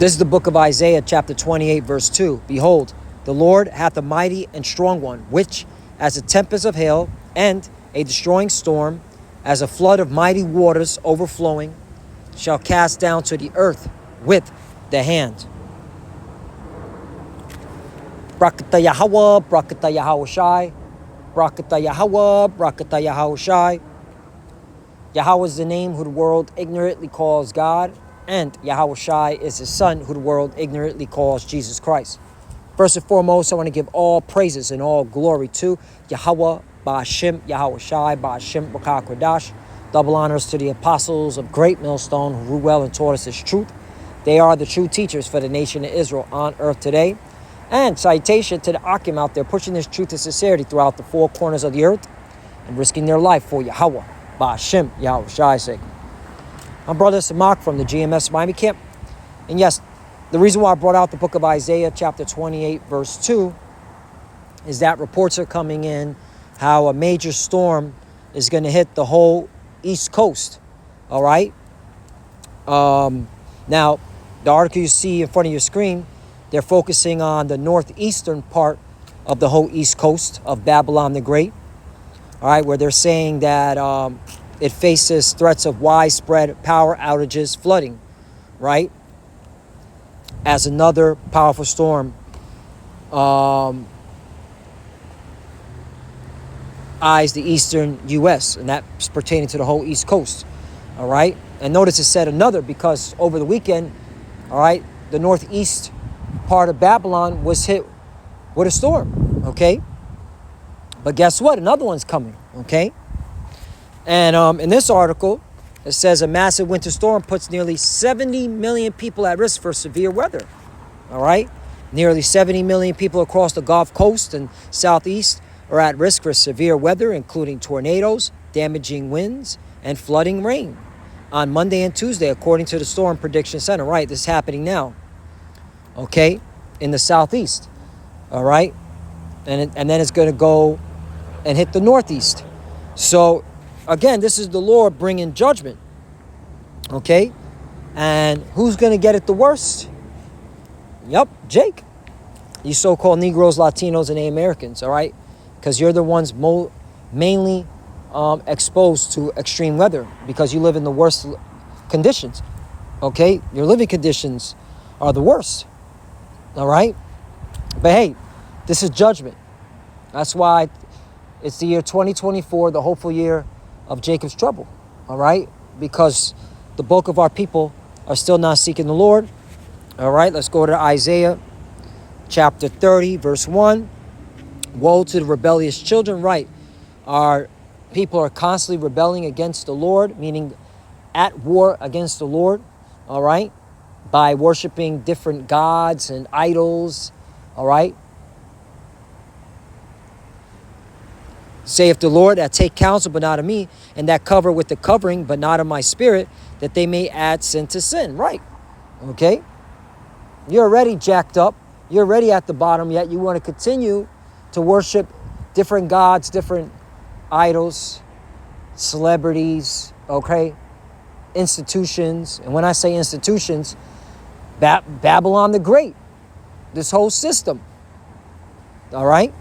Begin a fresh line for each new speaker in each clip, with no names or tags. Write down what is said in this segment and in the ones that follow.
This is the book of Isaiah, chapter 28, verse 2. Behold, the Lord hath a mighty and strong one, which, as a tempest of hail, and a destroying storm, as a flood of mighty waters overflowing, shall cast down to the earth with the hand. Brakata Yahweh, Brakata Yahweh Shai, Brakata Yahweh, Brakata Yahweh Shai. Yahweh is the name who the world ignorantly calls God, and Yahweh Shai is his son who the world ignorantly calls Jesus Christ. First and foremost, I want to give all praises and all glory to Yahweh, Ba'ashem, Yahweh Shai, Ba'ashem, Rakah Kodash. Double honors to the apostles of Great Millstone who ruled well and taught us his truth. They are the true teachers for the nation of Israel on earth today. And citation to the Akim out there pushing this truth and sincerity throughout the four corners of the earth and risking their life for Yahweh, Ba'ashem, Yahweh Shai's sake. I'm Brother Samak from the GMS Miami camp. And yes, the reason why I brought out the book of Isaiah, chapter 28, verse 2, is that reports are coming in how a major storm is going to hit the whole East Coast. All right? Now, the article you see in front of your screen, they're focusing on the northeastern part of the whole East Coast of Babylon the Great. All right, where they're saying that it faces threats of widespread power outages, flooding, right? As another powerful storm eyes the eastern U.S., and that's pertaining to the whole East Coast, all right? And notice it said another because over the weekend, all right, the northeast part of Babylon was hit with a storm, okay? But guess what? Another one's coming, okay? And in this article, it says a massive winter storm puts nearly 70 million people at risk for severe weather. All right? Nearly 70 million people across the Gulf Coast and Southeast are at risk for severe weather, including tornadoes, damaging winds, and flooding rain on Monday and Tuesday, according to the Storm Prediction Center. Right, this is happening now, okay, in the Southeast. All right? And then it's going to go and hit the Northeast. So, again, this is the Lord bringing judgment, okay? And who's going to get it the worst? Yep, Jake. You so-called Negroes, Latinos, and Americans, all right? Because you're the ones mainly exposed to extreme weather because you live in the worst conditions, okay? Your living conditions are the worst, all right? But hey, this is judgment. That's why it's the year 2024, the hopeful year of Jacob's trouble, all right? Because the bulk of our people are still not seeking the Lord. All right, let's go to Isaiah chapter 30, verse 1. Woe to the rebellious children, right? Our people are constantly rebelling against the Lord, meaning at war against the Lord, all right? By worshiping different gods and idols, all right? Saith the Lord, that take counsel, but not of me, and that cover with the covering, but not of my spirit, that they may add sin to sin. Right. Okay? You're already jacked up. You're already at the bottom, yet you want to continue to worship different gods, different idols, celebrities, okay? Institutions. And when I say institutions, Babylon the Great. This whole system. All right?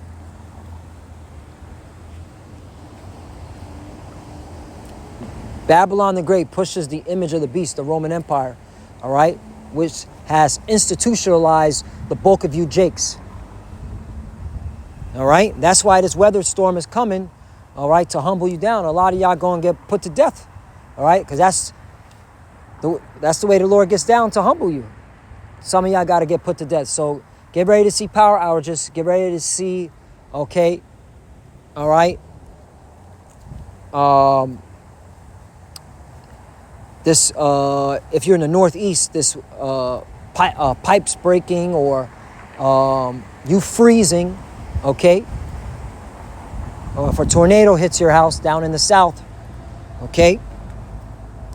Babylon the Great pushes the image of the beast, the Roman Empire, all right, which has institutionalized the bulk of you Jakes. All right? That's why this weather storm is coming, all right, to humble you down. A lot of y'all going to get put to death, all right, because that's the way the Lord gets down to humble you. Some of y'all got to get put to death. So get ready to see power outages. Get ready to see, okay, all right, this, if you're in the Northeast, this pipes breaking or you freezing, okay? Or if a tornado hits your house down in the South, okay?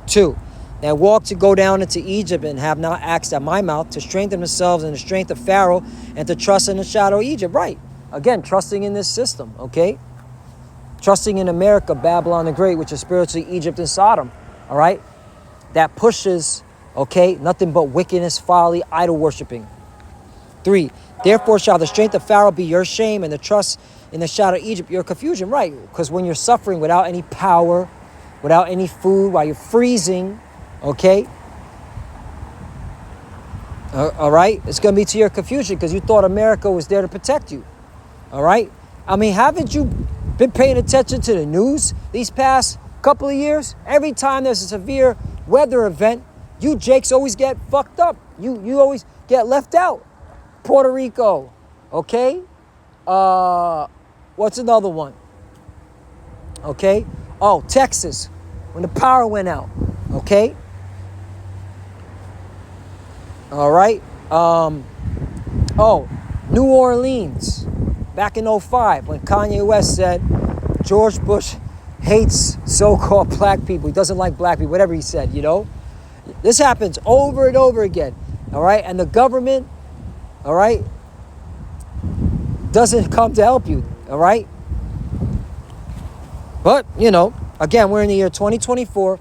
2, that walk to go down into Egypt and have not asked at my mouth to strengthen themselves in the strength of Pharaoh and to trust in the shadow of Egypt. Right. Again, trusting in this system, okay? Trusting in America, Babylon the Great, which is spiritually Egypt and Sodom, all right? That pushes Okay? Nothing but wickedness, folly, idol worshiping. 3, therefore shall the strength of Pharaoh be your shame, and the trust in the shadow of Egypt your confusion. Right, because when you're suffering without any power, without any food, while you're freezing, okay? All right? It's going to be to your confusion because you thought America was there to protect you. All right? I mean, haven't you been paying attention to the news these past couple of years? Every time there's a severe weather event, you Jakes always get fucked up. You always get left out. Puerto Rico, okay? What's another one? Okay? Oh, Texas, when the power went out, okay? All right? New Orleans, back in '05, when Kanye West said George Bush hates so-called black people. He doesn't like black people, whatever he said, you know? This happens over and over again, all right? And the government, all right, doesn't come to help you, all right? But, you know, again, we're in the year 2024.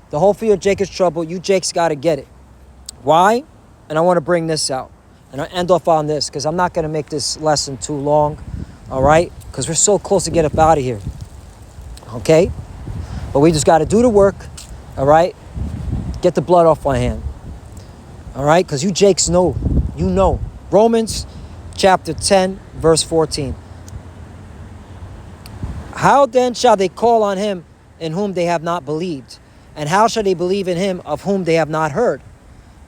The whole field of Jacob's trouble. You Jakes got to get it. Why? And I want to bring this out. And I'll end off on this because I'm not going to make this lesson too long, all right? Because we're so close to get up out of here, okay? But we just got to do the work, all right? Get the blood off my hand, all right? Because you Jakes know, you know. Romans chapter 10, verse 14. How then shall they call on him in whom they have not believed? And how shall they believe in him of whom they have not heard?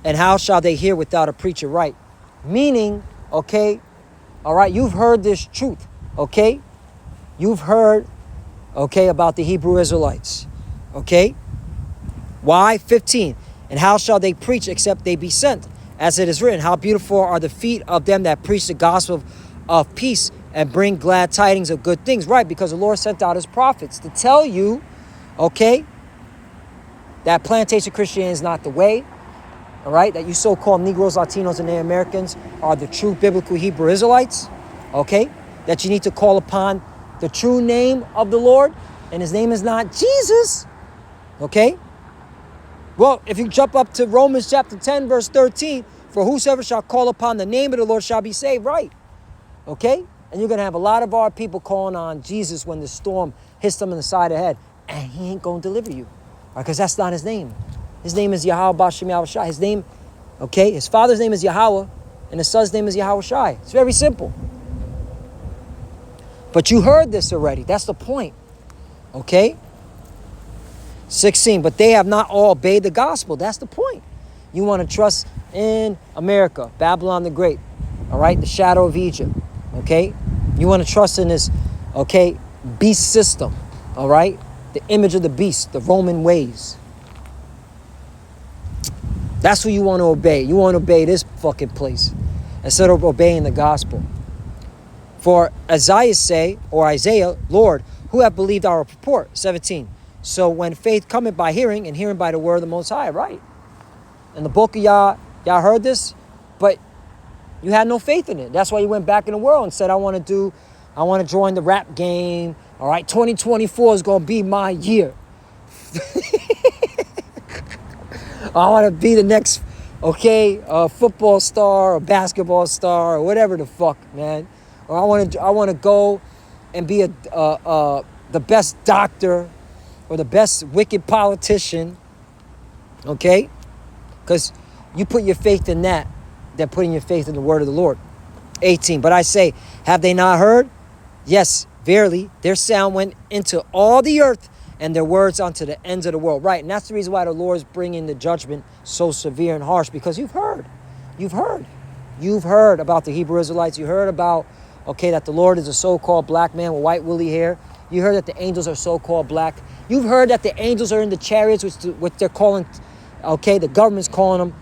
And how shall they hear without a preacher? Right? Meaning, okay, all right, you've heard this truth, okay? You've heard, okay, about the Hebrew Israelites, okay? Why? 15. And how shall they preach except they be sent? As it is written, how beautiful are the feet of them that preach the gospel of peace and bring glad tidings of good things. Right, because the Lord sent out his prophets to tell you, okay, that plantation Christianity is not the way. All right, that you so-called Negroes, Latinos, and Native Americans are the true biblical Hebrew Israelites. Okay, that you need to call upon the true name of the Lord, and his name is not Jesus. Okay. Well, if you jump up to Romans chapter 10, verse 13, for whosoever shall call upon the name of the Lord shall be saved, right? Okay? And you're going to have a lot of our people calling on Jesus when the storm hits them in the side of the head, and he ain't going to deliver you, because that's not his name. His name is Yahweh Bashem Yahushai. His name, okay, his father's name is Yahweh, and his son's name is Yahushai. It's very simple. But you heard this already. That's the point. Okay? 16, but they have not all obeyed the gospel. That's the point. You want to trust in America, Babylon the Great, all right, the shadow of Egypt, okay? You want to trust in this, okay, beast system, all right? The image of the beast, the Roman ways. That's who you want to obey. You want to obey this fucking place instead of obeying the gospel. For Isaiah, Lord, who have believed our report? 17. So when faith cometh by hearing, and hearing by the word of the Most High, right? And the book of y'all heard this, but you had no faith in it. That's why you went back in the world and said, I want to join the rap game. All right, 2024 is going to be my year. I want to be the next, okay, football star or basketball star or whatever the fuck, man. Or I want to go and be the best doctor or the best wicked politician, okay? Because you put your faith in that than putting your faith in the word of the Lord. 18, but I say, have they not heard? Yes, verily, their sound went into all the earth, and their words unto the ends of the world. Right, and that's the reason why the Lord is bringing the judgment so severe and harsh, because you've heard. You've heard about the Hebrew Israelites. You heard about, okay, that the Lord is a so-called black man with white woolly hair. You heard that the angels are so-called black. You've heard that the angels are in the chariots, which they're calling, okay, the government's calling them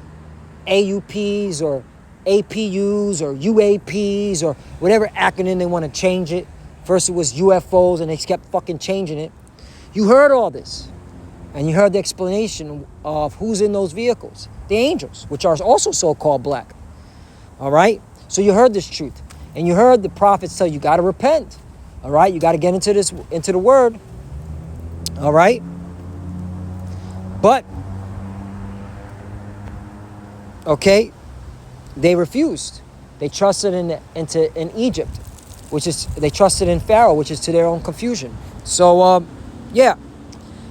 AUPs or APUs or UAPs or whatever acronym they want to change it. First it was UFOs and they kept fucking changing it. You heard all this. And you heard the explanation of who's in those vehicles. The angels, which are also so-called black. All right? So you heard this truth. And you heard the prophets tell you got to repent. All right? You got to get into the word. All right? But okay, they refused. They trusted in Egypt, which is, they trusted in Pharaoh, which is to their own confusion. So, yeah,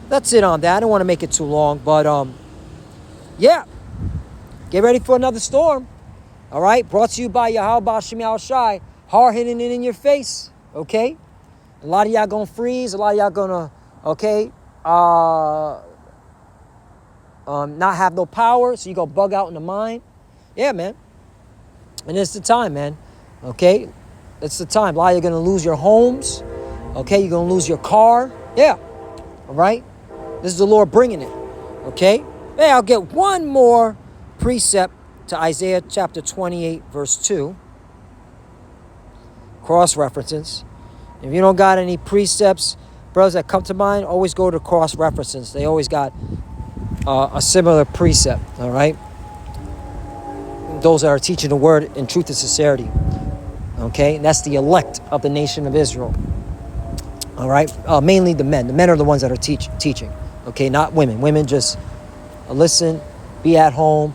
that's it on that. I don't want to make it too long, but, yeah, get ready for another storm. All right, brought to you by Yahweh Ba'Shem Yahushai, hard hitting it in your face, okay? A lot of y'all gonna freeze, a lot of y'all gonna, okay, not have no power, so you gonna bug out in the mind. Yeah, man. And it's the time, man. Okay? It's the time. A lot of you are gonna lose your homes. Okay? You're gonna lose your car. Yeah. All right? This is the Lord bringing it. Okay? Hey, I'll get one more precept to Isaiah chapter 28, verse 2. Cross references. If you don't got any precepts, brothers, that come to mind, always go to cross references. They always got a similar precept. All right? Those that are teaching the word in truth and sincerity. Okay? And that's the elect of the nation of Israel. All right? Mainly the men. The men are the ones that are teaching. Okay? Not women. Women just listen, be at home,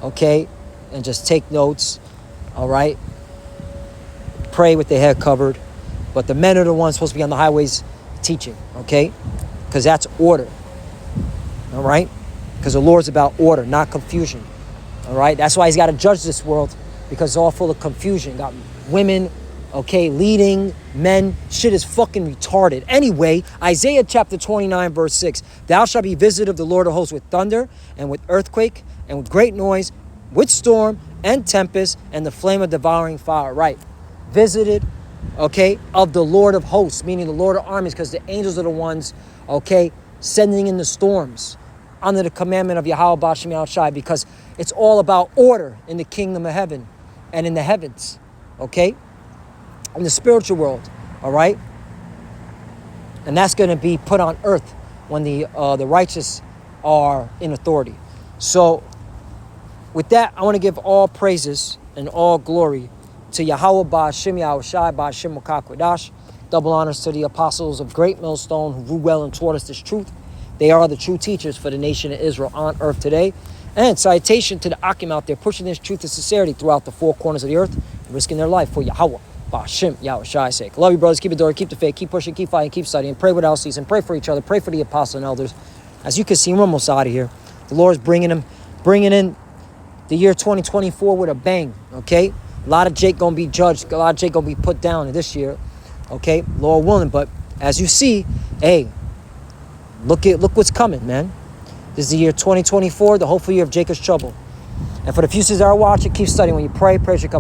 okay? And just take notes. All right? Pray with their head covered. But the men are the ones supposed to be on the highways teaching. Okay? Because that's order. All right? Because the Lord's about order, not confusion. All right? That's why he's got to judge this world, because it's all full of confusion. Got women, okay, leading, men. Shit is fucking retarded. Anyway, Isaiah chapter 29, verse 6. Thou shalt be visited of the Lord of hosts with thunder and with earthquake and with great noise, with storm and tempest and the flame of devouring fire. Right. Visited, okay, of the Lord of hosts, meaning the Lord of armies, because the angels are the ones, okay, sending in the storms under the commandment of Yahweh Ba'Shem Yahushai, because it's all about order in the kingdom of heaven and in the heavens, okay? In the spiritual world, all right? And that's going to be put on earth when the righteous are in authority. So with that, I want to give all praises and all glory to Yahweh Ba'Shem Yahushai Ba'Shem Makakwadash. Double honors to the apostles of Great Millstone who ruled well and taught us this truth. They are the true teachers for the nation of Israel on earth today. And citation to the Akim out there pushing this truth and sincerity throughout the four corners of the earth, risking their life for Yahweh Ba'Shem Yahushai's sake. Love you, brothers. Keep it door, keep the faith, keep pushing, keep fighting, keep studying. Pray without ceasing. Pray for each other. Pray for the apostles and elders. As you can see, we're almost out of here. The Lord is bringing in the year 2024 with a bang, okay? A lot of Jake going to be judged. A lot of Jake going to be put down this year, okay? Lord willing. But as you see, hey, look what's coming, man. This is the year 2024, the hopeful year of Jacob's trouble. And for the few that are watching, keep studying. When you pray, praise your cup.